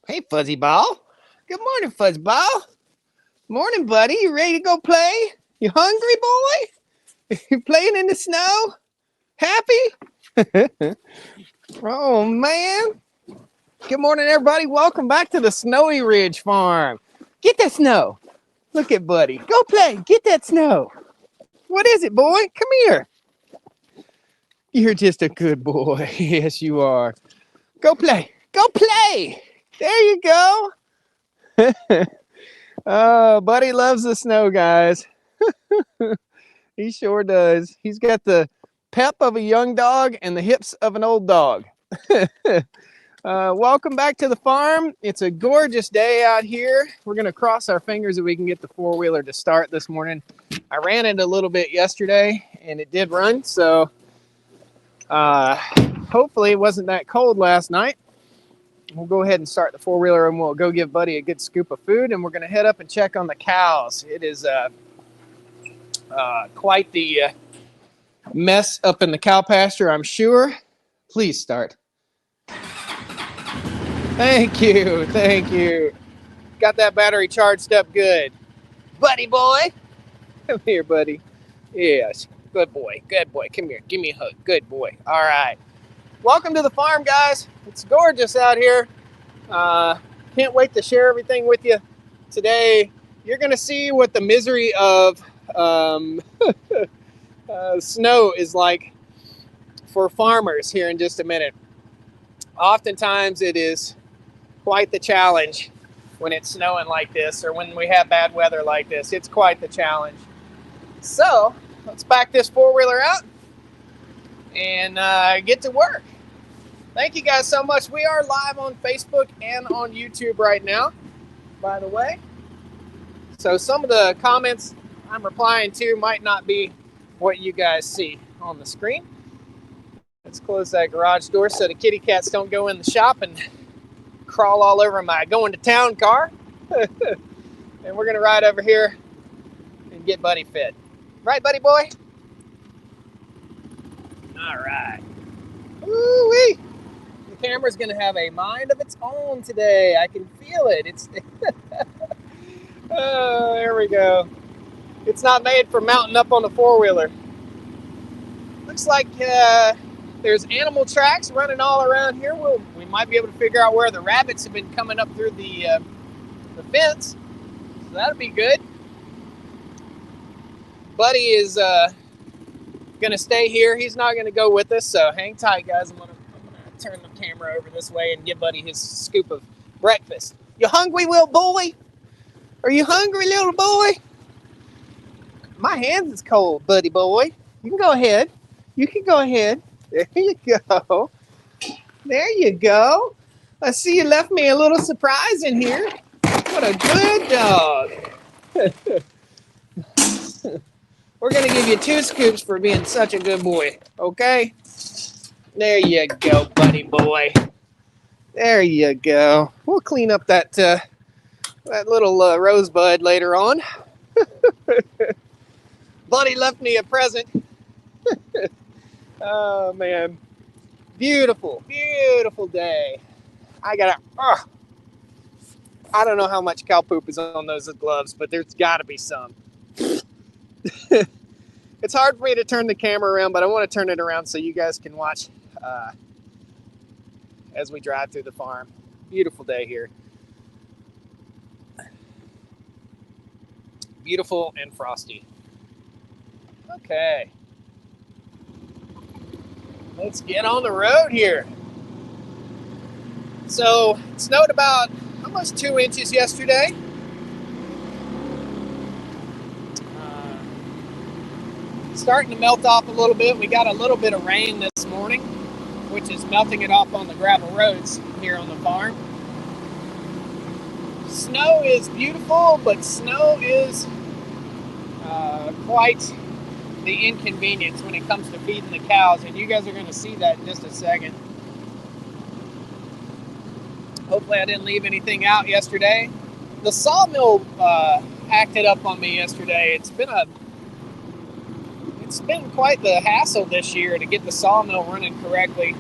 Hey, Fuzzy Ball. Good morning, Fuzzy Ball. Morning, buddy. You ready to go play? You hungry, boy? You playing in the snow? Happy? Oh, man. Good morning, everybody. Welcome back to the Snowy Ridge Farm. Get that snow. Look at Buddy. Go play. Get that snow. What is it, boy? Come here. You're just a good boy. Yes, you are. Go play. Go play. There you go. Oh, Buddy loves the snow, guys. He sure does. He's got the pep of a young dog and the hips of an old dog. Welcome back to the farm. It's a gorgeous day out here. We're going to cross our fingers that we can get the four-wheeler to start this morning. I ran it a little bit yesterday, and it did run, so hopefully it wasn't that cold last night. We'll go ahead and start the four-wheeler, and we'll go give Buddy a good scoop of food, and we're going to head up and check on the cows. It is quite the mess up in the cow pasture, I'm sure. Please start. Thank you. Thank you. Got that battery charged up good. Buddy boy. Come here, buddy. Yes. Good boy. Good boy. Come here. Give me a hug. Good boy. All right. Welcome to the farm, guys. It's gorgeous out here. Can't wait to share everything with you today. You're going to see what the misery of snow is like for farmers here in just a minute. Oftentimes it is quite the challenge when it's snowing like this or when we have bad weather like this. It's quite the challenge. So let's back this four-wheeler out and get to work. Thank you guys so much. We are live on Facebook and on YouTube right now, by the way. So some of the comments I'm replying to might not be what you guys see on the screen. Let's close that garage door so the kitty cats don't go in the shop and crawl all over my going to town car. And we're gonna ride over here and get Buddy fed. Right, buddy boy? All right. Woo-wee. The camera's gonna have a mind of its own today. I can feel it. It's oh, there we go. It's not made for mounting up on the four-wheeler. Looks like there's animal tracks running all around here. We might be able to figure out where the rabbits have been coming up through the fence. So that'll be good. Buddy is going to stay here. He's not going to go with us, so hang tight, guys. I'm going to turn the camera over this way and give Buddy his scoop of breakfast. You hungry, little boy? Are you hungry, little boy? My hands is cold, buddy boy. You can go ahead. You can go ahead. There you go. There you go. I see you left me a little surprise in here. What a good dog. We're going to give you 2 scoops for being such a good boy, okay? There you go, buddy boy. There you go. We'll clean up that little rosebud later on. Buddy left me a present. Oh, man. Beautiful, beautiful day. I don't know how much cow poop is on those gloves, but there's got to be some. It's hard for me to turn the camera around, but I want to turn it around so you guys can watch as we drive through the farm. Beautiful day here. Beautiful and frosty. Okay. Let's get on the road here. So it snowed about almost 2 inches yesterday. Starting to melt off a little bit. We got a little bit of rain this morning, which is melting it off on the gravel roads here on the farm. Snow is beautiful, but snow is quite the inconvenience when it comes to feeding the cows, and you guys are going to see that in just a second. Hopefully I didn't leave anything out yesterday. The sawmill acted up on me yesterday. It's been quite the hassle this year to get the sawmill running correctly.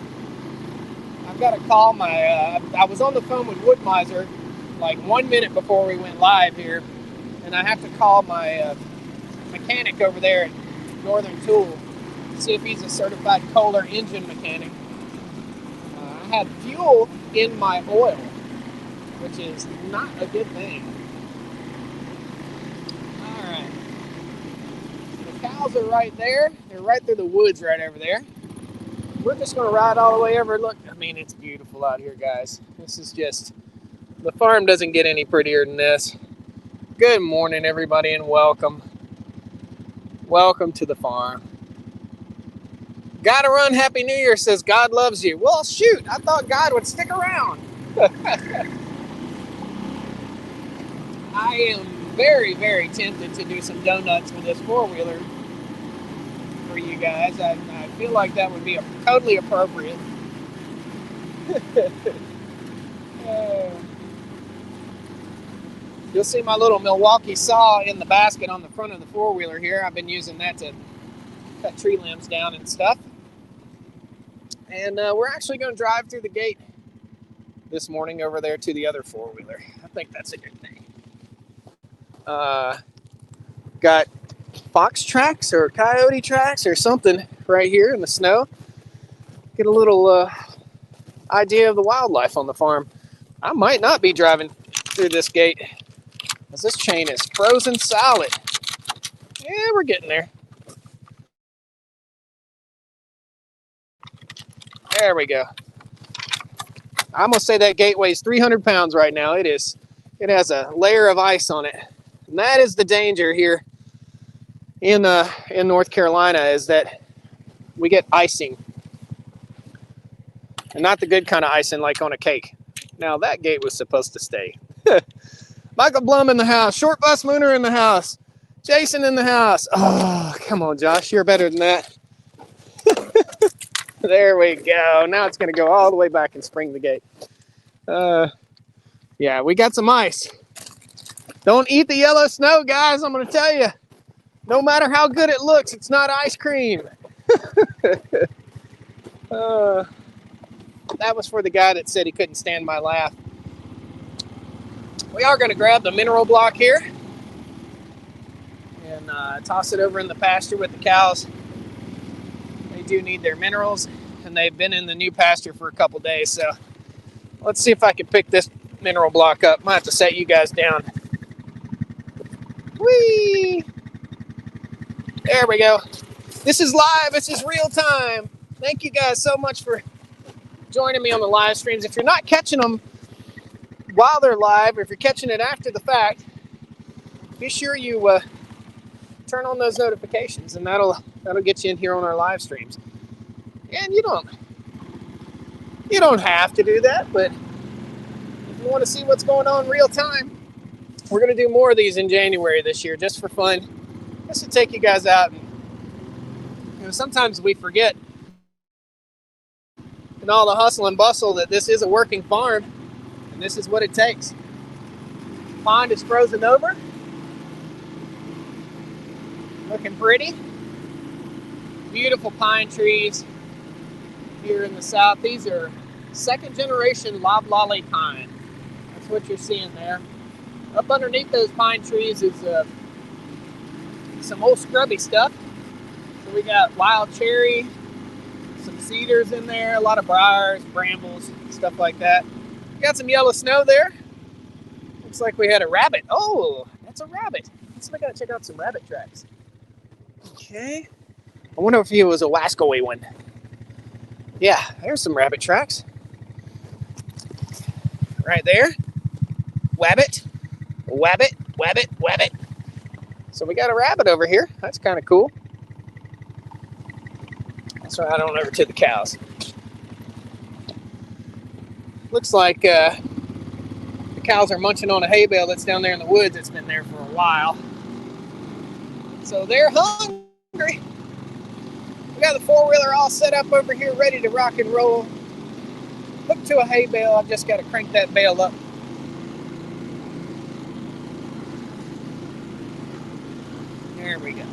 I'm I've got to call my, I was on the phone with Woodmiser like 1 minute before we went live here, and I have to call my mechanic over there at Northern Tool to see if he's a certified Kohler engine mechanic. I had fuel in my oil, which is not a good thing. All right. The cows are right there. They're right through the woods right over there. We're just going to ride all the way over. Look, I mean, it's beautiful out here, guys. This is just, the farm doesn't get any prettier than this. Good morning, everybody, and welcome. Welcome to the farm. Gotta run, Happy New Year, says God loves you. Well, shoot, I thought God would stick around. I am very, very tempted to do some donuts with this four-wheeler for you guys. I feel like that would be totally appropriate. You'll see my little Milwaukee saw in the basket on the front of the four-wheeler here. I've been using that to cut tree limbs down and stuff. And we're actually going to drive through the gate this morning over there to the other four-wheeler. I think that's a good thing. Got fox tracks or coyote tracks or something right here in the snow. Get a little idea of the wildlife on the farm. I might not be driving through this gate because this chain is frozen solid. Yeah, we're getting there. There we go. I'm gonna say that gate weighs 300 pounds right now. It is. It has a layer of ice on it, and that is the danger here in North Carolina, is that we get icing, and not the good kind of icing like on a cake. Now that gate was supposed to stay. Michael Blum in the house. Short Bus Mooner in the house. Jason in the house. Oh, come on, Josh. You're better than that. There we go. Now it's going to go all the way back and spring the gate. Yeah, we got some ice. Don't eat the yellow snow, guys. I'm going to tell you. No matter how good it looks, it's not ice cream. That was for the guy that said he couldn't stand my laugh. We are going to grab the mineral block here and toss it over in the pasture with the cows. They do need their minerals, and they've been in the new pasture for a couple days, so let's see if I can pick this mineral block up. Might have to set you guys down. Whee! There we go. This is live. This is real time. Thank you guys so much for joining me on the live streams. If you're not catching them while they're live, or if you're catching it after the fact, be sure you turn on those notifications, and that'll get you in here on our live streams. And you don't have to do that, but if you want to see what's going on real time, we're going to do more of these in January this year, just for fun, just to take you guys out. And sometimes we forget in all the hustle and bustle that this is a working farm, and this is what it takes. The pond is frozen over, looking pretty. Beautiful pine trees here in the south. These are second generation loblolly pine. That's what you're seeing there. Up underneath those pine trees is some old scrubby stuff. So we got wild cherry, some cedars in there, a lot of briars, brambles, stuff like that. Got some yellow snow there. Looks like we had a rabbit. Oh, that's a rabbit. So we gotta check out some rabbit tracks. Okay. I wonder if he was a wascoey one. Yeah, there's some rabbit tracks. Right there. Wabbit. Wabbit, wabbit, wabbit. So we got a rabbit over here. That's kind of cool. Let's ride on over to the cows. Looks like the cows are munching on a hay bale that's down there in the woods. It's been there for a while. So they're hungry. We got the four-wheeler all set up over here, ready to rock and roll. Hooked to a hay bale. I've just got to crank that bale up. There we go.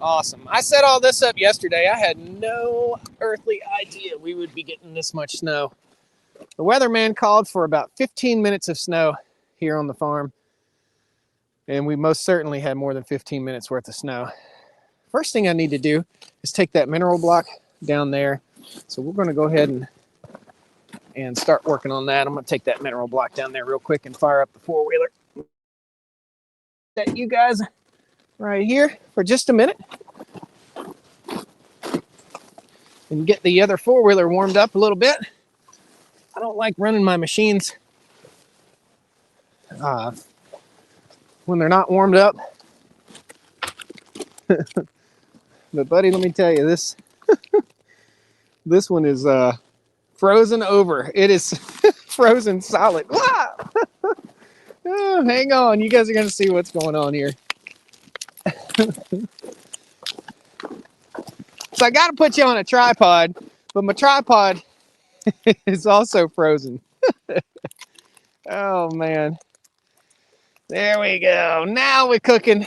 Awesome. I set all this up yesterday. I had no earthly idea we would be getting this much snow. The weatherman called for about 15 minutes of snow here on the farm, and we most certainly had more than 15 minutes worth of snow. First thing I need to do is take that mineral block down there. So we're going to go ahead and start working on that. I'm going to take that mineral block down there real quick and fire up the four-wheeler. That you guys right here for just a minute. And get the other four-wheeler warmed up a little bit. I don't like running my machines when they're not warmed up. But buddy, let me tell you, this one is frozen over. It is frozen solid. Wow! Oh, hang on, you guys are gonna see what's going on here. So I gotta put you on a tripod, but my tripod is also frozen. Oh man. There we go. Now we're cooking.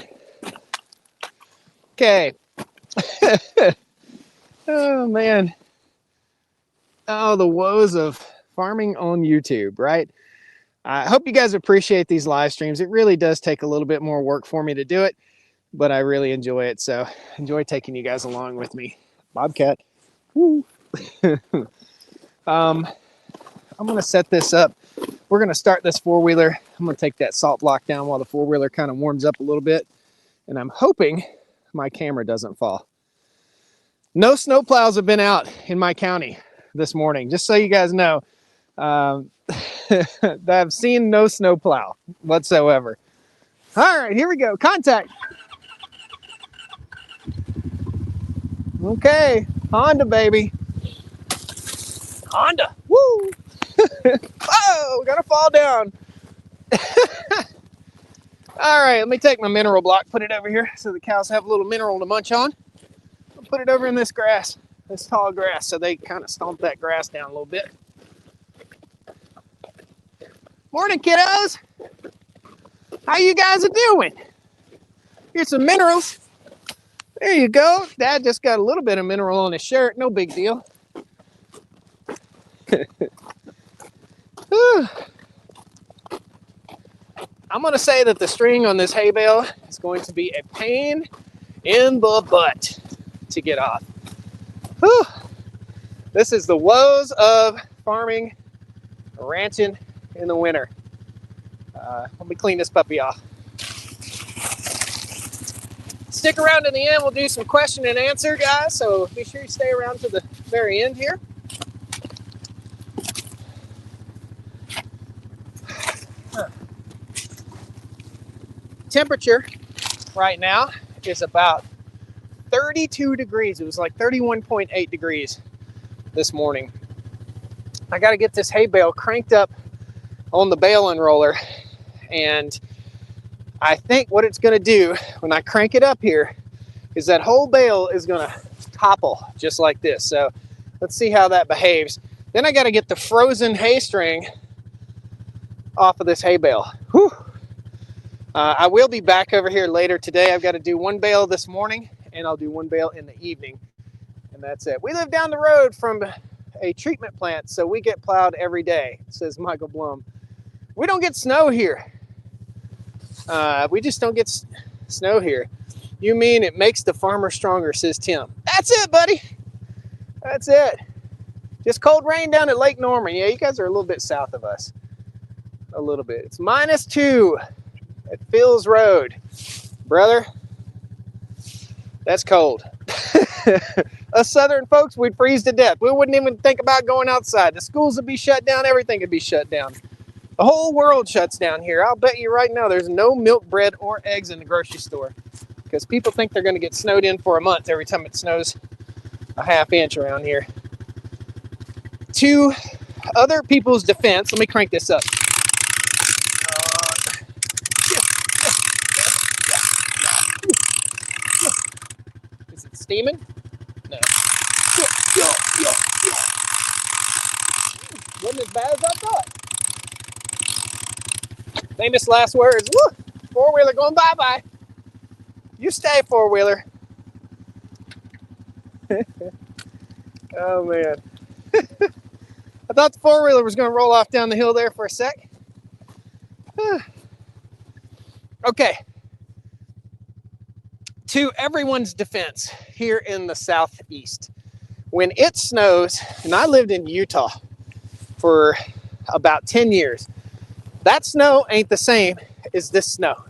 Okay. Oh man. Oh, the woes of farming on YouTube, right? I hope you guys appreciate these live streams. It really does take a little bit more work for me to do it, but I really enjoy it. So enjoy taking you guys along with me. Bobcat. Woo. I'm going to set this up. We're going to start this four-wheeler. I'm going to take that salt block down while the four-wheeler kind of warms up a little bit. And I'm hoping my camera doesn't fall. No snow plows have been out in my county this morning, just so you guys know. I've seen no snow plow whatsoever. All right, here we go. Contact. Okay, Honda, baby. Honda. Woo! Oh, we're gonna fall down. All right, let me take my mineral block, put it over here so the cows have a little mineral to munch on. I'll put it over in this grass, this tall grass, so they kind of stomp that grass down a little bit. Morning, kiddos. How you guys are doing? Here's some minerals. There you go. Dad just got a little bit of mineral on his shirt. No big deal. I'm going to say that the string on this hay bale is going to be a pain in the butt to get off. Whew. This is the woes of farming, ranching in the winter. Let me clean this puppy off. Stick around to the end. We'll do some question and answer, guys. So be sure you stay around to the very end here. Temperature right now is about 32 degrees. It was like 31.8 degrees this morning. I got to get this hay bale cranked up on the bale unroller, and I think what it's going to do when I crank it up here is that whole bale is going to topple just like this. So let's see how that behaves. Then I got to get the frozen hay string off of this hay bale. Whew. I will be back over here later today. I've got to do one bale this morning, and I'll do one bale in the evening, and that's it. We live down the road from a treatment plant, so we get plowed every day, says Michael Blum. We don't get snow here. We just don't get snow here. You mean it makes the farmer stronger, says Tim. That's it, buddy. That's it. Just cold rain down at Lake Norman. Yeah, you guys are a little bit south of us. A little bit. It's -2 at Phil's Road. Brother, that's cold. Us southern folks, we'd freeze to death. We wouldn't even think about going outside. The schools would be shut down. Everything would be shut down. The whole world shuts down here. I'll bet you right now there's no milk, bread, or eggs in the grocery store because people think they're going to get snowed in for a month every time it snows a ½ inch around here. To other people's defense, let me crank this up. Is it steaming? No. Wasn't as bad as I thought. Famous last words. Woo! Four-wheeler going bye-bye. You stay, four-wheeler. Oh man. I thought the four-wheeler was going to roll off down the hill there for a sec. Okay. To everyone's defense, here in the southeast, when it snows, and I lived in Utah for about 10 years, that snow ain't the same as this snow.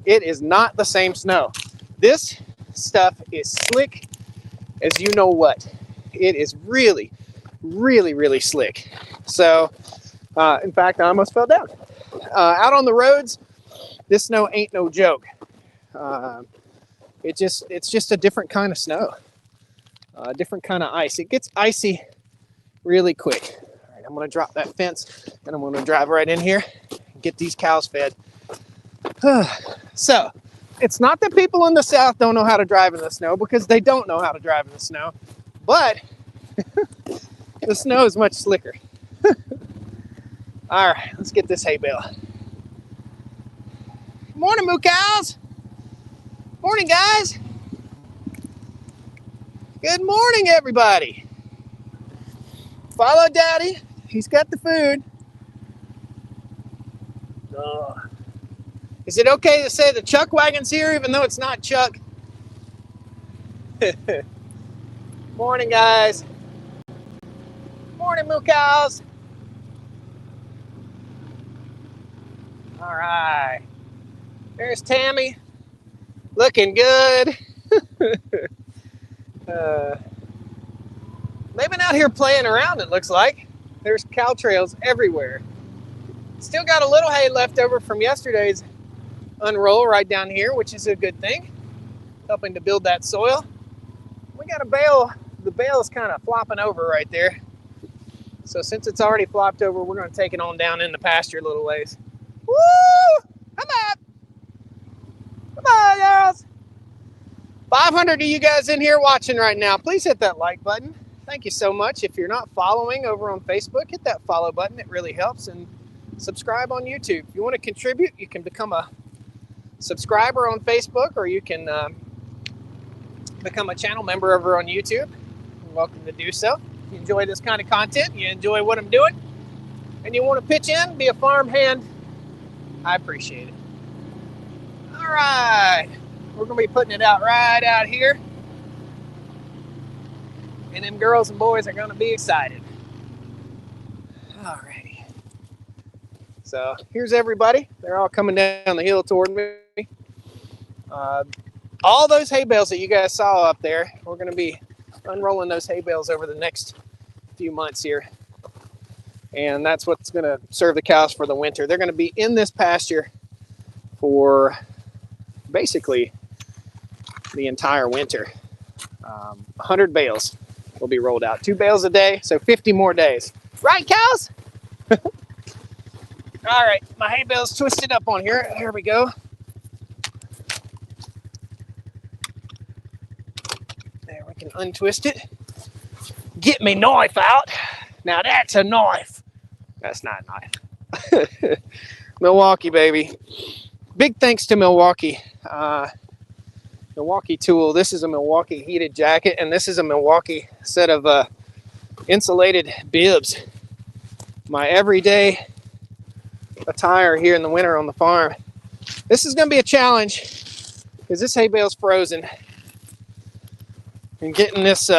It is not the same snow. This stuff is slick as you know what. It is really, really, really slick. So, in fact, I almost fell down. Out on the roads, this snow ain't no joke. It's just a different kind of snow, a different kind of ice. It gets icy really quick. All right, I'm gonna drop that fence and I'm gonna drive right in here and get these cows fed. So, it's not that people in the south don't know how to drive in the snow, because they don't know how to drive in the snow, but the snow is much slicker. All right, let's get this hay bale. Morning, moo cows. Morning, guys. Good morning, everybody. Follow Daddy. He's got the food. Is it okay to say the Chuck wagon's here, even though it's not Chuck? Morning, guys. Morning, moo cows. All right. There's Tammy. Looking good. They've been out here playing around, it looks like. There's cow trails everywhere. Still got a little hay left over from yesterday's unroll right down here, which is a good thing. Helping to build that soil. We got a bale. The bale is kind of flopping over right there. So since it's already flopped over, we're going to take it on down in the pasture a little ways. Woo! Come on! Come on, girls! 500 of you guys in here watching right now. Please hit that like button. Thank you so much. If you're not following over on Facebook, hit that follow button. It really helps. And subscribe on YouTube. If you want to contribute, you can become a subscriber on Facebook, or you can become a channel member over on YouTube. You're welcome to do so. If you enjoy this kind of content, you enjoy what I'm doing, and you want to pitch in, be a farm hand, I appreciate it. All right. We're going to be putting it out right out here. And them girls and boys are going to be excited. All righty. So here's everybody. They're all coming down the hill toward me. All those hay bales that you guys saw up there, we're going to be unrolling those hay bales over the next few months here. And that's what's going to serve the cows for the winter. They're going to be in this pasture for basically the entire winter. 100 bales will be rolled out. 2 bales a day, so 50 more days. Right, cows? All right, my hay bale's twisted up on here. Here we go. There, we can untwist it. Get me knife out. Now that's a knife. That's not a knife. Milwaukee, baby. Big thanks to Milwaukee. Milwaukee tool. This is a Milwaukee heated jacket, and this is a Milwaukee set of insulated bibs. My everyday attire here in the winter on the farm. This is going to be a challenge because this hay bale's frozen, and getting this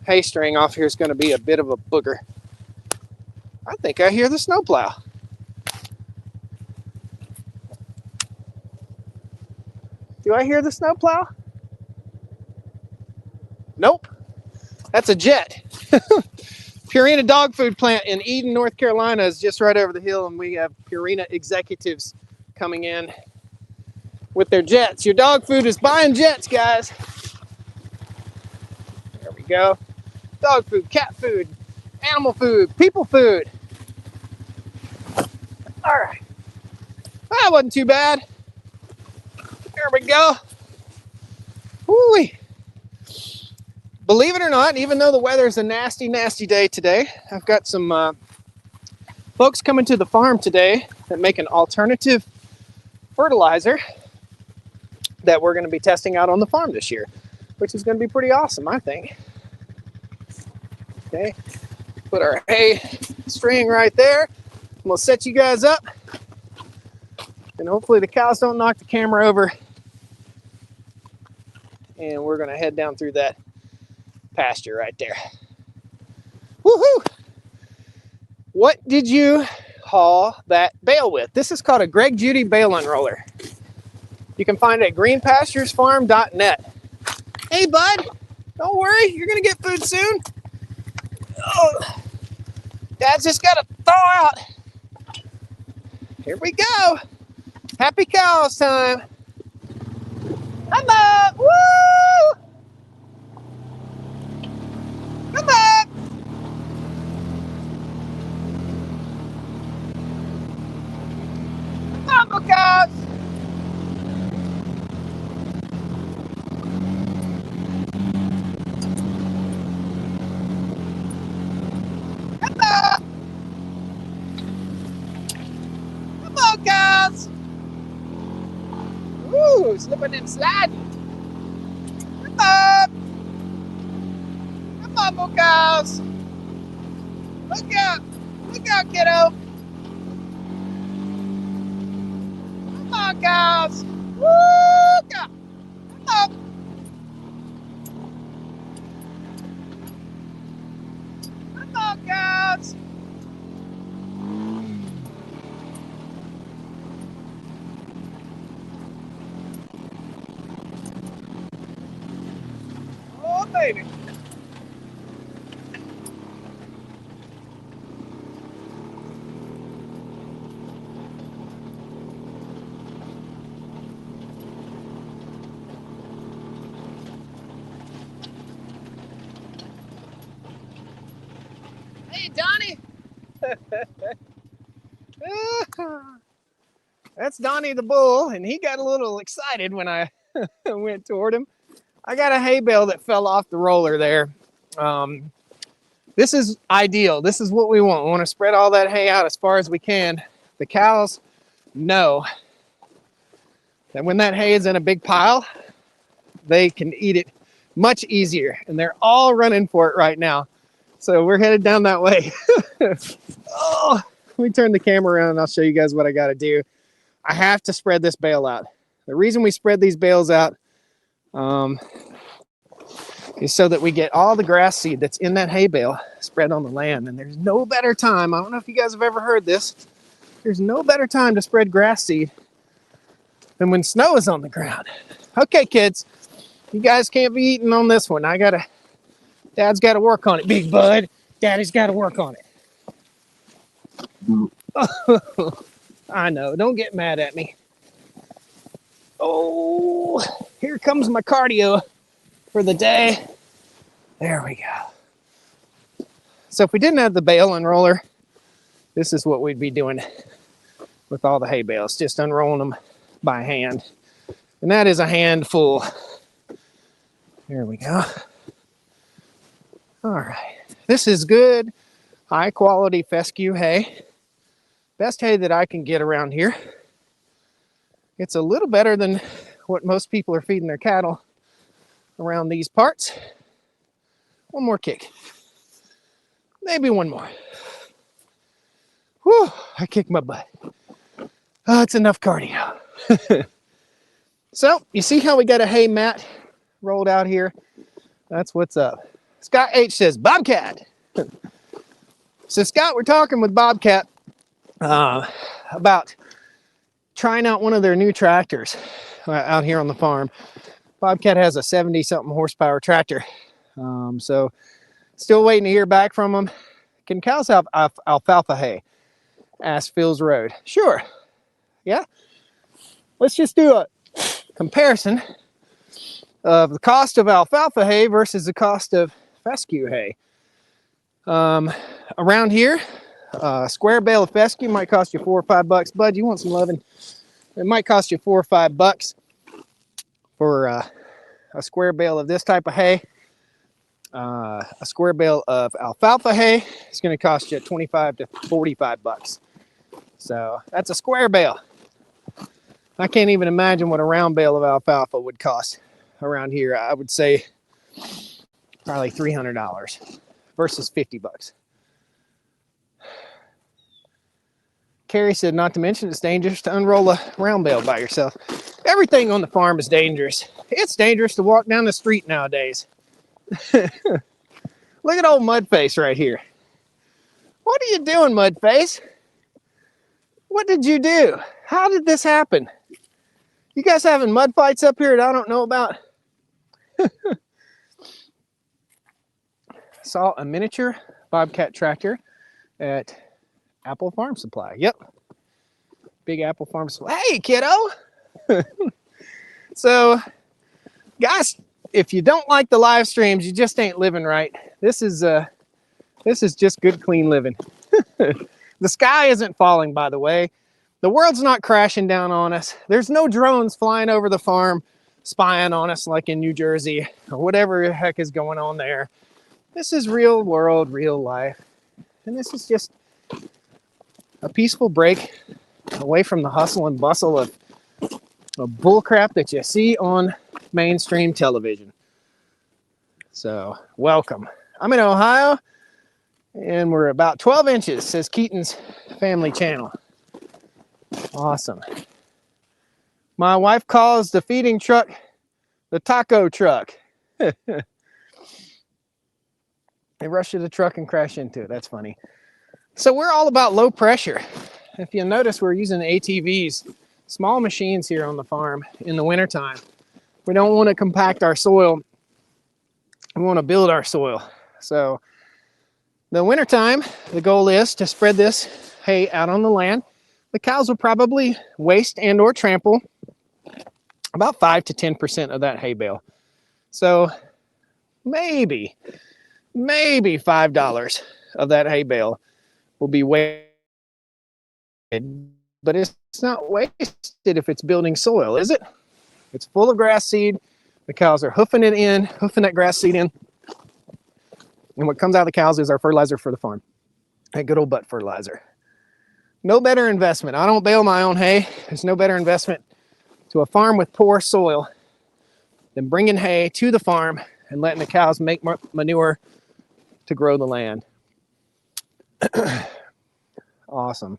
hay string off here is going to be a bit of a booger. I think I hear the snowplow. Do I hear the snowplow? Nope. That's a jet. Purina dog food plant in Eden, North Carolina is just right over the hill, and we have Purina executives coming in with their jets. Your dog food is buying jets, guys. There we go. Dog food, cat food, animal food, people food. All right. That wasn't too bad. There we go. Woo-wee. Believe it or not, even though the weather's a nasty, nasty day today, I've got some folks coming to the farm today that make an alternative fertilizer that we're going to be testing out on the farm this year. which is going to be pretty awesome, I think. Okay, put our hay string right there. We'll set you guys up, and hopefully the cows don't knock the camera over. And we're going to head down through that pasture right there. Woohoo! What did you haul that bale with? This is called a Greg Judy bale unroller. You can find it at greenpasturesfarm.net. Hey, bud, don't worry, you're going to get food soon. Oh, Dad's just got to thaw out. Here we go. Happy cows time. Come up. Woo! Come up. Come on, cows. Come up. Come on, cows. Ooh, slipping and sliding. Come up. Come on, little cows. Look out. Look out, kiddo. Come on, cows. Woo! Come up. Come on, cows. Oh, baby. Hey, Donnie. That's Donnie the bull, and he got a little excited when I went toward him. I got a hay bale that fell off the roller there. This is ideal. This is what we want. We want to spread all that hay out as far as we can. The cows know that when that hay is in a big pile, they can eat it much easier, and they're all running for it right now. So we're headed down that way. Oh, let me turn the camera around and I'll show you guys what I got to do. I have to spread this bale out. The reason we spread these bales out is so that we get all the grass seed that's in that hay bale spread on the land. And there's no better time. I don't know if you guys have ever heard this. There's no better time to spread grass seed than when snow is on the ground. Okay, kids, you guys can't be eating on this one. Dad's got to work on it, big bud. Daddy's got to work on it. I know. Don't get mad at me. Oh, here comes my cardio for the day. There we go. So if we didn't have the bale unroller, this is what we'd be doing with all the hay bales, just unrolling them by hand. And that is a handful. There we go. All right. This is good, high quality fescue hay. Best hay that I can get around here. It's a little better than what most people are feeding their cattle around these parts. One more kick. Maybe one more. Whew, I kicked my butt. Oh, it's enough cardio. So, you see how we got a hay mat rolled out here? That's what's up. Scott H says, Bobcat. So, Scott, we're talking with Bobcat about trying out one of their new tractors out here on the farm. Bobcat has a 70-something horsepower tractor. So, still waiting to hear back from them. Can cows have alfalfa hay? Asked Phil's Road. Sure. Yeah. Let's just do a comparison of the cost of alfalfa hay versus the cost of fescue hay. Around here, a square bale of fescue might cost you $4 or $5. Bud, you want some loving? It might cost you $4 or $5 for a square bale of this type of hay. A square bale of alfalfa hay is going to cost you $25 to $45. So that's a square bale. I can't even imagine what a round bale of alfalfa would cost. around here. I would say probably $300 versus $50. Carrie said, not to mention it's dangerous to unroll a round bale by yourself. Everything on the farm is dangerous. It's dangerous to walk down the street nowadays. Look at old Mudface right here. What are you doing, Mudface? What did you do? How did this happen? You guys having mud fights up here that I don't know about? Saw a miniature Bobcat tractor at Apple Farm Supply. Yep. Big Apple Farm Supply. Hey, kiddo. So, guys, if you don't like the live streams, you just ain't living right. This is just good, clean living. The sky isn't falling, by the way. The world's not crashing down on us. There's no drones flying over the farm spying on us like in New Jersey or whatever the heck is going on there. This is real world, real life. And this is just a peaceful break away from the hustle and bustle of bullcrap that you see on mainstream television. So, welcome. I'm in Ohio, and we're about 12 inches, says Keaton's family channel. Awesome. My wife calls the feeding truck the taco truck. They rush to the truck and crash into it. That's funny. So we're all about low pressure. If you notice, we're using ATVs, small machines here on the farm in the wintertime. We don't want to compact our soil. We want to build our soil. So the wintertime, the goal is to spread this hay out on the land. The cows will probably waste and or trample about 5 to 10% of that hay bale. So maybe $5 of that hay bale will be wasted, but it's not wasted if it's building soil, is it? It's full of grass seed. The cows are hoofing that grass seed in. And what comes out of the cows is our fertilizer for the farm. That good old butt fertilizer. No better investment. I don't bale my own hay. There's no better investment to a farm with poor soil than bringing hay to the farm and letting the cows make manure to grow the land. Awesome.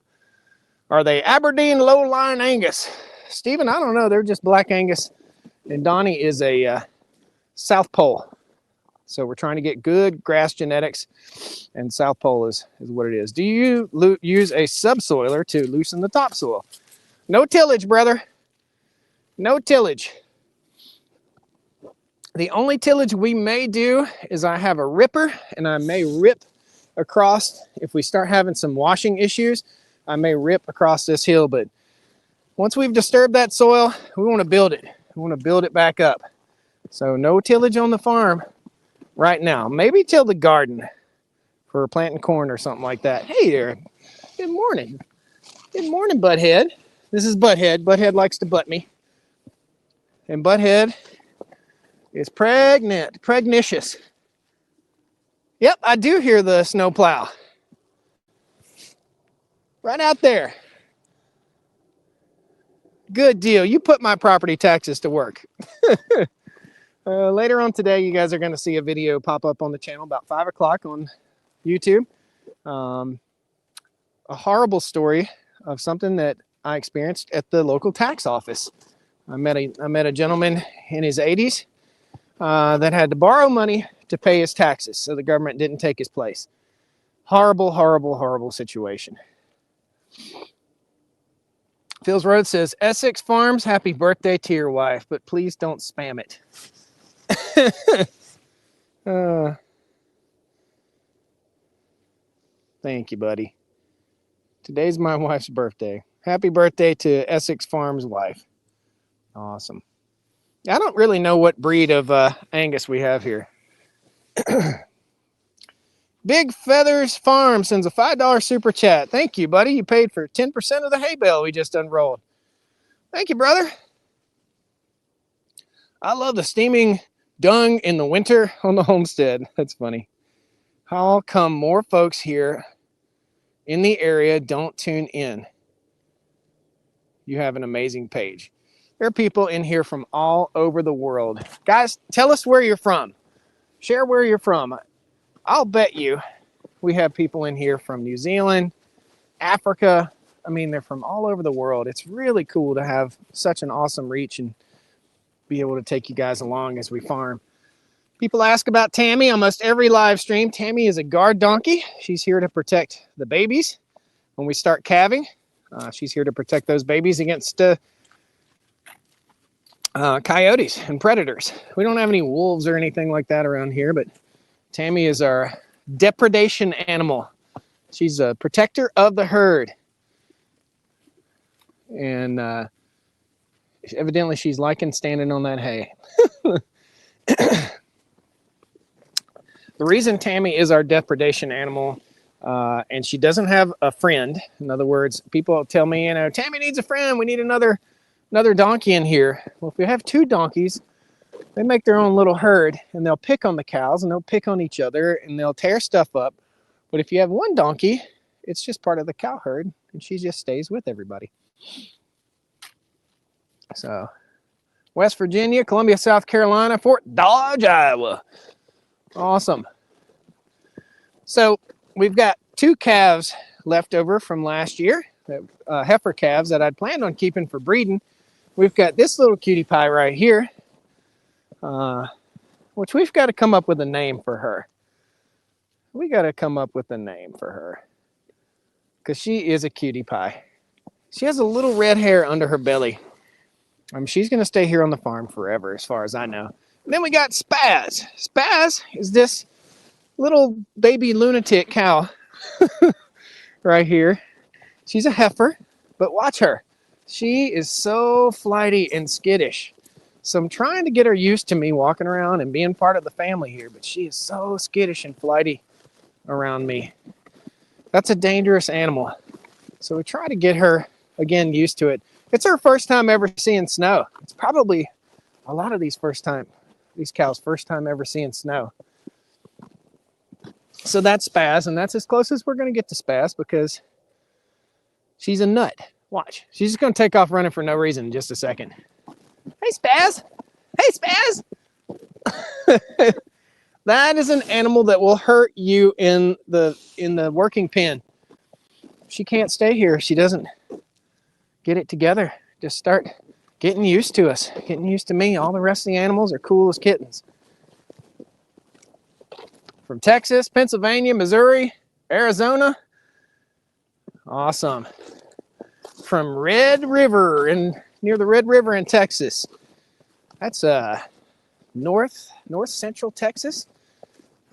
Are they Aberdeen low-line Angus? Stephen, I don't know. They're just black Angus. And Donnie is a South Pole. So we're trying to get good grass genetics, and South Pole is what it is. Do you use a subsoiler to loosen the topsoil? No tillage, brother. No tillage. The only tillage we may do is I have a ripper, and I may rip across. If we start having some washing issues, I may rip across this hill. But once we've disturbed that soil, we want to build it. We want to build it back up. So no tillage on the farm right now. Maybe till the garden for planting corn or something like that. Hey there. Good morning. Good morning, Butthead. This is Butthead. Butthead likes to butt me. And Butthead is pregnicious. Yep, I do hear the snow plow. Right out there. Good deal. You put my property taxes to work. Later on today, you guys are going to see a video pop up on the channel about 5 o'clock on YouTube. A horrible story of something that I experienced at the local tax office. I met a gentleman in his 80s that had to borrow money to pay his taxes, so the government didn't take his place. Horrible, horrible, horrible situation. Phil's Road says, Essex Farms, happy birthday to your wife, but please don't spam it. Thank you, buddy. Today's my wife's birthday. Happy birthday to Essex Farms' wife. Awesome. I don't really know what breed of Angus we have here. Big Feathers Farm sends a $5 super chat. Thank you, buddy. You paid for 10% of the hay bale we just unrolled. Thank you, brother. I love the steaming dung in the winter on the homestead. That's funny. How come more folks here in the area don't tune in? You have an amazing page. There are people in here from all over the world. Guys, tell us where you're from. Share where you're from. I'll bet you we have people in here from New Zealand, Africa. I mean, they're from all over the world. It's really cool to have such an awesome reach and be able to take you guys along as we farm. People ask about Tammy almost every live stream. Tammy is a guard donkey. She's here to protect the babies when we start calving. She's here to protect those babies against coyotes and predators. We don't have any wolves or anything like that around here, but Tammy is our depredation animal. She's a protector of the herd. And evidently she's liking standing on that hay. The reason Tammy is our depredation animal, and she doesn't have a friend. In other words, people tell me, Tammy needs a friend. We need another donkey in here. Well, if we have two donkeys, they make their own little herd, and they'll pick on the cows, and they'll pick on each other, and they'll tear stuff up. But if you have one donkey, it's just part of the cow herd, and she just stays with everybody. So, West Virginia, Columbia, South Carolina, Fort Dodge, Iowa. Awesome. So we've got 2 calves left over from last year, heifer calves that I'd planned on keeping for breeding. We've got this little cutie pie right here, which we've got to come up with a name for her. We got to come up with a name for her because she is a cutie pie. She has a little red hair under her belly. She's going to stay here on the farm forever as far as I know. And then we got Spaz. Spaz is this little baby lunatic cow right here. She's a heifer, but watch her. She is so flighty and skittish. So I'm trying to get her used to me walking around and being part of the family here, but she is so skittish and flighty around me. That's a dangerous animal. So we try to get her, again, used to it. It's her first time ever seeing snow. It's probably a lot of these cows' first time ever seeing snow. So that's Spaz, and that's as close as we're going to get to Spaz because she's a nut. Watch. She's just going to take off running for no reason in just a second. Hey, Spaz. Hey, Spaz. That is an animal that will hurt you in the working pen. She can't stay here. She doesn't get it together. Just start getting used to us, getting used to me. All the rest of the animals are cool as kittens. From Texas, Pennsylvania, Missouri, Arizona. Awesome. From Red River, near the Red River in Texas. That's north central Texas,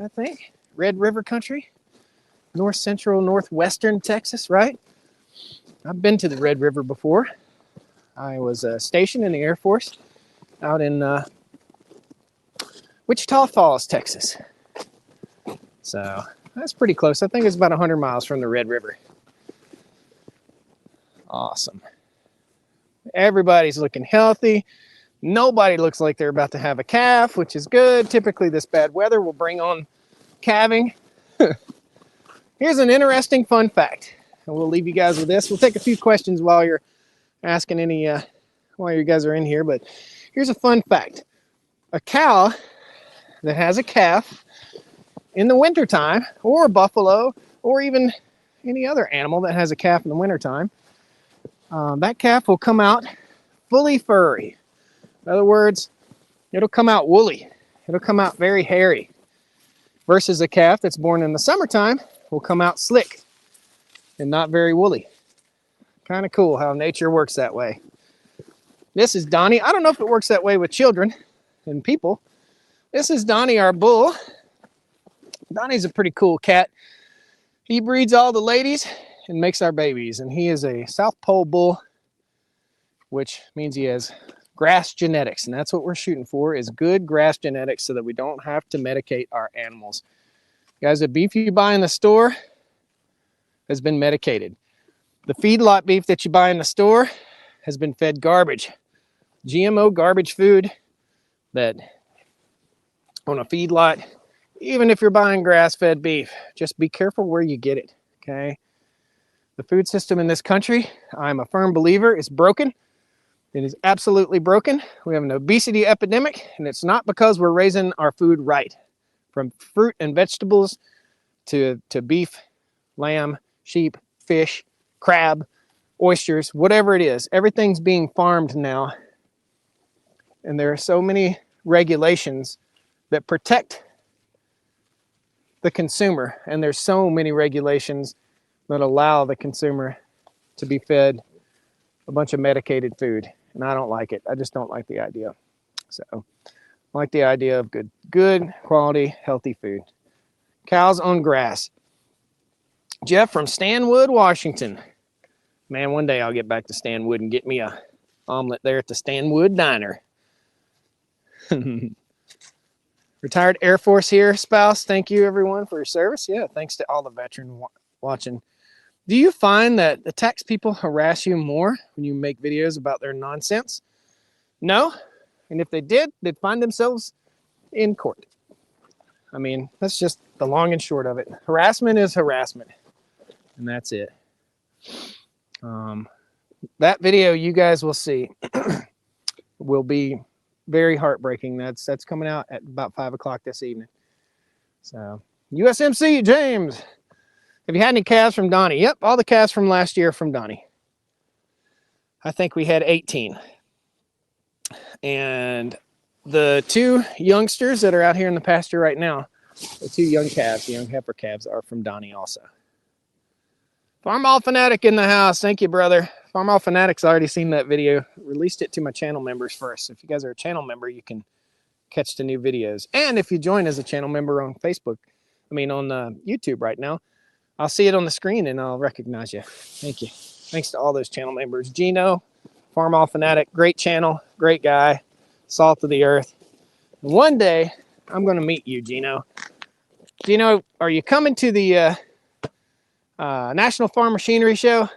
I think. Red River country. North central, northwestern Texas, right? I've been to the Red River before. I was stationed in the Air Force out in Wichita Falls, Texas. So that's pretty close. I think it's about 100 miles from the Red River. Awesome. Everybody's looking healthy. Nobody looks like they're about to have a calf, which is good. Typically this bad weather will bring on calving. Here's an interesting fun fact. And we'll leave you guys with this. We'll take a few questions while you're asking any, while you guys are in here. But here's a fun fact. A cow that has a calf in the wintertime, or a buffalo, or even any other animal that has a calf in the wintertime, that calf will come out fully furry. In other words, it'll come out woolly. It'll come out very hairy. Versus a calf that's born in the summertime will come out slick and not very woolly. Kind of cool how nature works that way. This is Donnie. I don't know if it works that way with children and people. This is Donnie, our bull. Donnie's a pretty cool cat. He breeds all the ladies and makes our babies. And he is a South Pole bull, which means he has grass genetics. And that's what we're shooting for, is good grass genetics so that we don't have to medicate our animals. Guys, the beef you buy in the store has been medicated. The feedlot beef that you buy in the store has been fed garbage. GMO garbage food that on a feedlot, even if you're buying grass-fed beef, just be careful where you get it, okay? The food system in this country, I'm a firm believer, is broken. It is absolutely broken. We have an obesity epidemic, and it's not because we're raising our food right. From fruit and vegetables to beef, lamb, sheep, fish, crab, oysters, whatever it is. Everything's being farmed now. And there are so many regulations that protect the consumer. And there's so many regulations that allow the consumer to be fed a bunch of medicated food. And I don't like it. I just don't like the idea. So I like the idea of good quality, healthy food. Cows on grass. Jeff from Stanwood, Washington. Man, one day I'll get back to Stanwood and get me a omelet there at the Stanwood Diner. Retired Air Force here, spouse. Thank you, everyone, for your service. Yeah, thanks to all the veterans watching. Do you find that the tax people harass you more when you make videos about their nonsense? No. And if they did, they'd find themselves in court. I mean, that's just the long and short of it. Harassment is harassment. And that's it. That video you guys will see will be very heartbreaking. That's coming out at about 5 o'clock this evening. So, USMC, James. Have you had any calves from Donnie? Yep, all the calves from last year from Donnie. I think we had 18. And the 2 youngsters that are out here in the pasture right now, the 2 young calves, the young heifer calves, are from Donnie also. Farm Fanatic in the house. Thank you, brother. Farm Fanatic's already seen that video. Released it to my channel members first. If you guys are a channel member, you can catch the new videos. And if you join as a channel member on Facebook, on YouTube right now, I'll see it on the screen and I'll recognize you. Thank you. Thanks to all those channel members. Gino, Farm Fanatic, great channel, great guy, salt of the earth. And one day, I'm going to meet you, Gino. Gino, are you coming to the National Farm Machinery Show?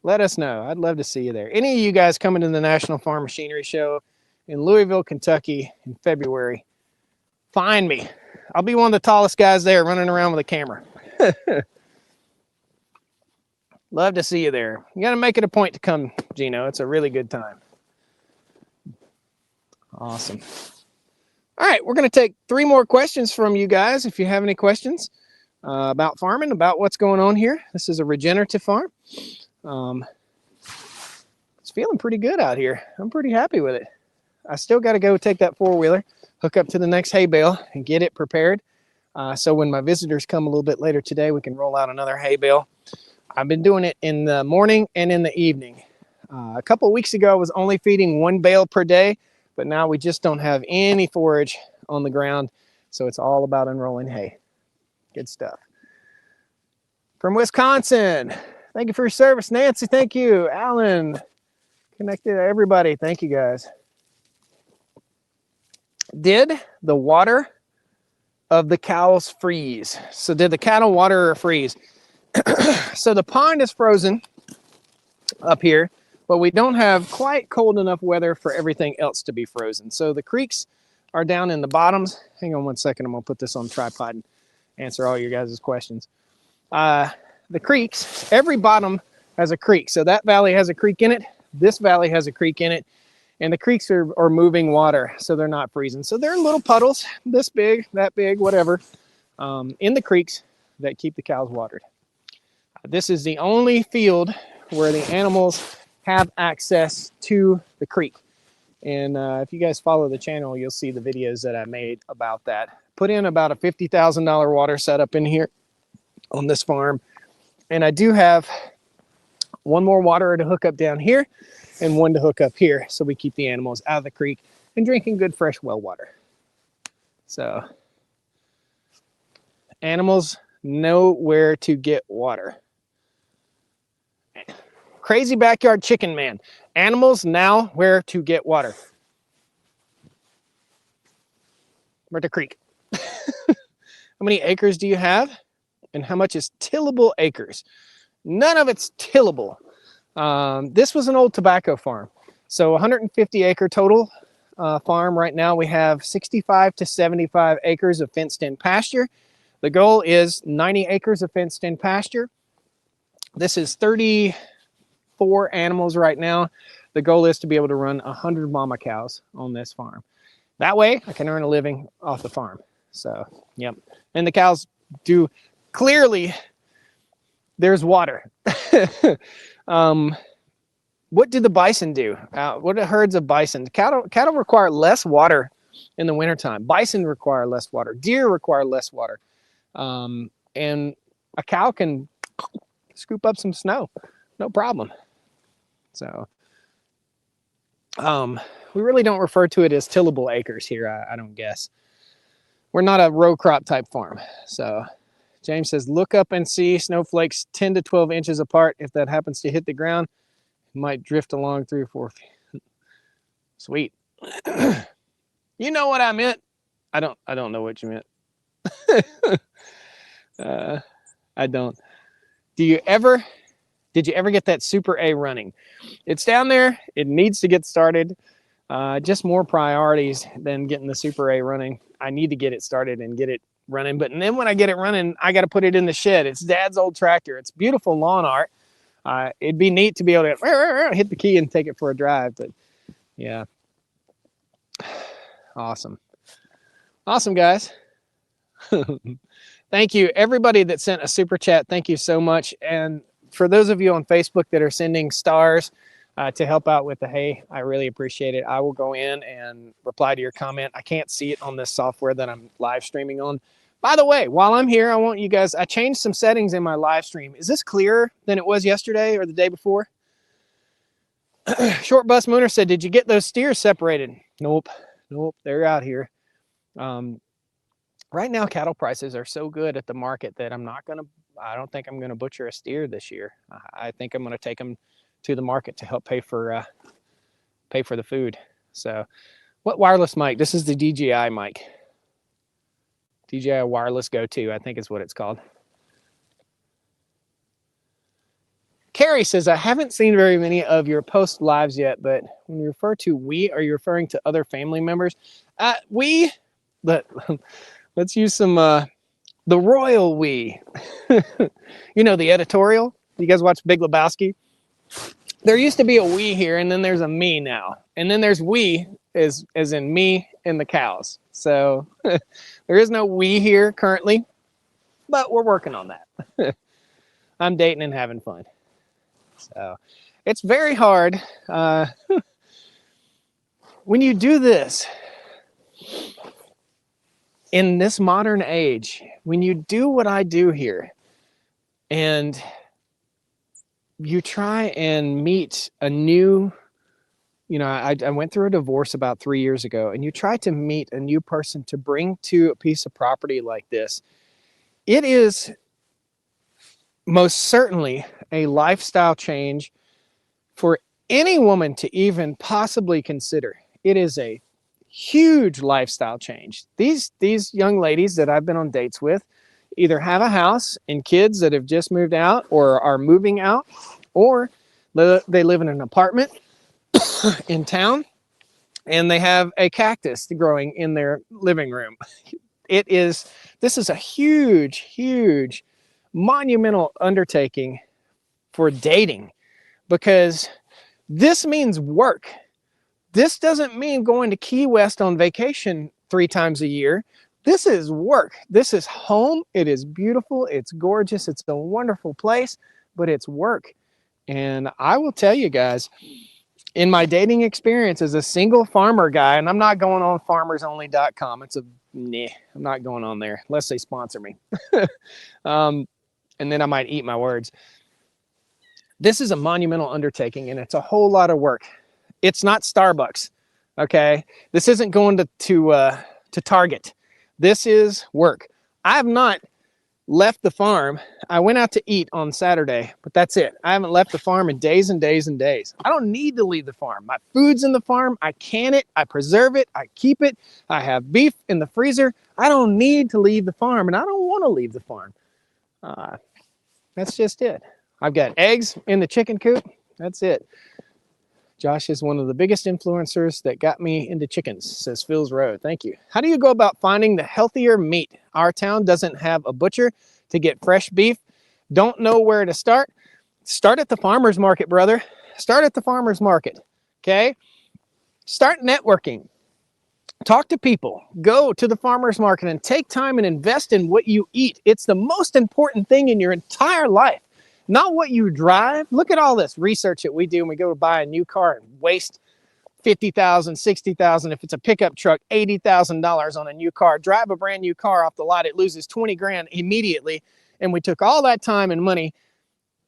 Let us know. I'd love to see you there. Any of you guys coming to the National Farm Machinery Show in Louisville, Kentucky in February, find me. I'll be one of the tallest guys there running around with a camera. Love to see you there. You got to make it a point to come, Gino. It's a really good time. Awesome. All right, we're going to take 3 more questions from you guys. If you have any questions about farming, about what's going on here. This is a regenerative farm. It's feeling pretty good out here. I'm pretty happy with it. I still got to go take that 4-wheeler, hook up to the next hay bale, and get it prepared. So when my visitors come a little bit later today, we can roll out another hay bale. I've been doing it in the morning and in the evening. A couple of weeks ago, I was only feeding 1 bale per day, but now we just don't have any forage on the ground. So it's all about unrolling hay. Good stuff. From Wisconsin, thank you for your service. Nancy, thank you. Alan, connected to everybody. Thank you, guys. Did the water of the cows freeze? So did the cattle water freeze? So the pond is frozen up here, but we don't have quite cold enough weather for everything else to be frozen. So the creeks are down in the bottoms. Hang on one second. I'm going to put this on tripod and answer all your guys' questions. The creeks, every bottom has a creek. So that valley has a creek in it. This valley has a creek in it. And the creeks are moving water, so they're not freezing. So they're little puddles, this big, that big, whatever, in the creeks that keep the cows watered. This is the only field where the animals have access to the creek. And if you guys follow the channel, you'll see the videos that I made about that. Put in about a $50,000 water setup in here on this farm. And I do have 1 more water to hook up down here and 1 to hook up here, so we keep the animals out of the creek and drinking good fresh well water. So animals know where to get water. Crazy backyard chicken man. Animals now where to get water. Where the creek. How many acres do you have? And how much is tillable acres? None of it's tillable. This was an old tobacco farm. So 150 acre total farm. Right now we have 65 to 75 acres of fenced in pasture. The goal is 90 acres of fenced in pasture. This is 34 animals right now. the goal is to be able to run 100 mama cows on this farm. That way I can earn a living off the farm. So, yep. And the cows do, clearly there's water. What do the bison do? What are herds of bison? Cattle require less water in the wintertime. Bison require less water. Deer require less water. And a cow can scoop up some snow, no problem. So we really don't refer to it as tillable acres here, I don't guess. We're not a row crop type farm. So James says, look up and see snowflakes 10 to 12 inches apart. If that happens to hit the ground, it might drift along 3 or 4 feet. Sweet. You know what I meant? I don't know what you meant. I don't. Did you ever get that Super A running? It's down there. It needs to get started. Just more priorities than getting the Super A running. I need to get it started and get it running. But then when I get it running, I got to put it in the shed. It's Dad's old tractor. It's beautiful lawn art. It'd be neat to be able to hit the key and take it for a drive. But yeah, awesome. Awesome, guys. Thank you, everybody that sent a super chat. Thank you so much. And for those of you on Facebook that are sending stars to help out with the hay, I really appreciate it. I will go in and reply to your comment. I can't see it on this software that I'm live streaming on. By the way, while I'm here, I want you guys, I changed some settings in my live stream. Is this clearer than it was yesterday or the day before? Short Bus Mooner said, did you get those steers separated? Nope, they're out here. Right now, cattle prices are so good at the market that I don't think I'm gonna butcher a steer this year. I think I'm gonna take them to the market to help pay for the food. So, what wireless mic? This is the DJI mic. DJI Wireless Go-To, I think is what it's called. Carrie says, I haven't seen very many of your post lives yet, but when you refer to we, are you referring to other family members? Let's use some, the royal we. You know, the editorial. You guys watch Big Lebowski? There used to be a we here, and then there's a me now. And then there's we, as in me and the cows. So there is no we here currently, but we're working on that. I'm dating and having fun. So it's very hard. When you do this, in this modern age, when you do what I do here, and you try and meet a new, I went through a divorce about 3 years ago, and you try to meet a new person to bring to a piece of property like this, it is most certainly a lifestyle change for any woman to even possibly consider. It is a huge lifestyle change. These young ladies that I've been on dates with either have a house and kids that have just moved out or are moving out, or they live in an apartment in town and they have a cactus growing in their living room. This is a huge monumental undertaking for dating, because this means work. This doesn't mean going to Key West on vacation 3 times a year. This is work. This is home. It is beautiful. It's gorgeous. It's a wonderful place, but it's work. And I will tell you guys, in my dating experience as a single farmer guy, and I'm not going on farmersonly.com. I'm not going on there unless they sponsor me. And then I might eat my words. This is a monumental undertaking, and it's a whole lot of work. It's not Starbucks, okay? This isn't going to Target. This is work. I have not left the farm. I went out to eat on Saturday, but that's it. I haven't left the farm in days and days and days. I don't need to leave the farm. My food's in the farm. I can it. I preserve it. I keep it. I have beef in the freezer. I don't need to leave the farm, and I don't want to leave the farm. That's just it. I've got eggs in the chicken coop. That's it. Josh is one of the biggest influencers that got me into chickens, says Phil's Road. Thank you. How do you go about finding the healthier meat? Our town doesn't have a butcher to get fresh beef. Don't know where to start. Start at the farmer's market, brother. Start at the farmer's market. Okay? Start networking. Talk to people. Go to the farmer's market and take time and invest in what you eat. It's the most important thing in your entire life, not what you drive. Look at all this research that we do when we go to buy a new car and waste $50,000, $60,000. If it's a pickup truck, $80,000 on a new car. Drive a brand new car off the lot, it loses 20 grand immediately. And we took all that time and money,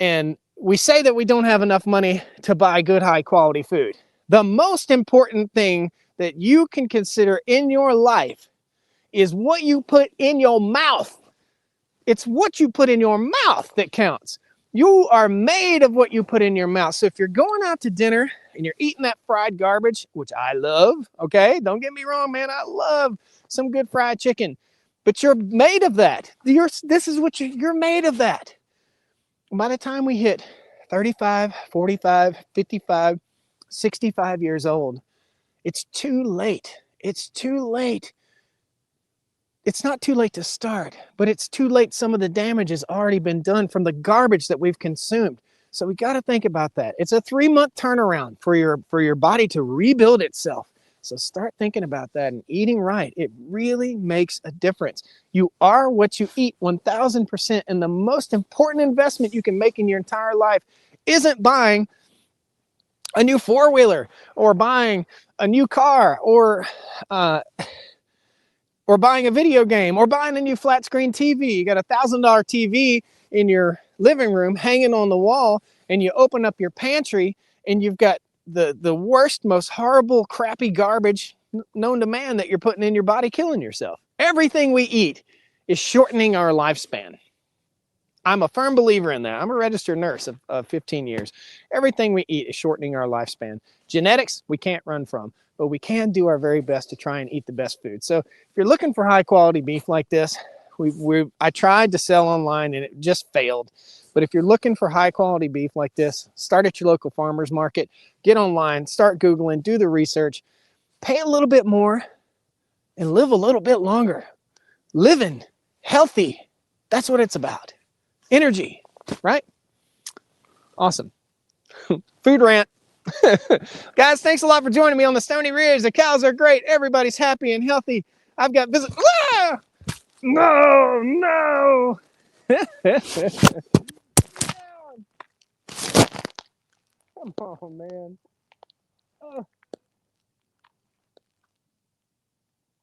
and we say that we don't have enough money to buy good, high quality food. The most important thing that you can consider in your life is what you put in your mouth. It's what you put in your mouth that counts. You are made of what you put in your mouth. So if you're going out to dinner and you're eating that fried garbage, which I love, okay? Don't get me wrong, man. I love some good fried chicken. But you're made of that. This is what you're made of that. By the time we hit 35, 45, 55, 65 years old, it's too late. It's too late. It's not too late to start, but it's too late. Some of the damage has already been done from the garbage that we've consumed. So we got to think about that. It's a 3-month turnaround for your body to rebuild itself. So start thinking about that and eating right. It really makes a difference. You are what you eat 1,000%. And the most important investment you can make in your entire life isn't buying a new four-wheeler or buying a new car or buying a video game or buying a new flat screen TV. You got a $1,000 TV in your living room hanging on the wall, and you open up your pantry and you've got the worst, most horrible, crappy garbage known to man that you're putting in your body, killing yourself. Everything we eat is shortening our lifespan. I'm a firm believer in that. I'm a registered nurse of 15 years. Everything we eat is shortening our lifespan. Genetics, we can't run from, but we can do our very best to try and eat the best food. So if you're looking for high quality beef like this, I tried to sell online and it just failed. But if you're looking for high quality beef like this, start at your local farmer's market, get online, start Googling, do the research, pay a little bit more and live a little bit longer. Living healthy, that's what it's about. Energy, right? Awesome. Food rant. Guys, thanks a lot for joining me on the Stony Ridge. The cows are great. Everybody's happy and healthy. I've got visit. Ah! No, no. Come on, man. Oh,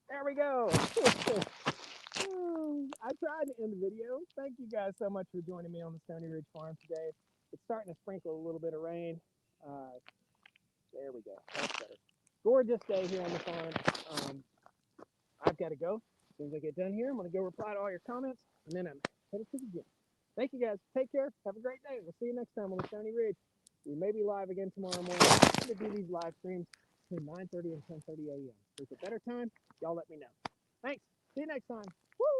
there we go. I tried to end the video. Thank you guys so much for joining me on the Stony Ridge Farm today. It's starting to sprinkle a little bit of rain. There we go. That's better. Gorgeous day here on the farm. I've got to go. As soon as I get done here, I'm going to go reply to all your comments, and then I'm headed to the gym. Thank you guys. Take care. Have a great day. We'll see you next time on the Stony Ridge. We may be live again tomorrow morning. I'm going to do these live streams between 9:30 and 10:30 a.m. If there's a better time, y'all let me know. Thanks. See you next time. Woo!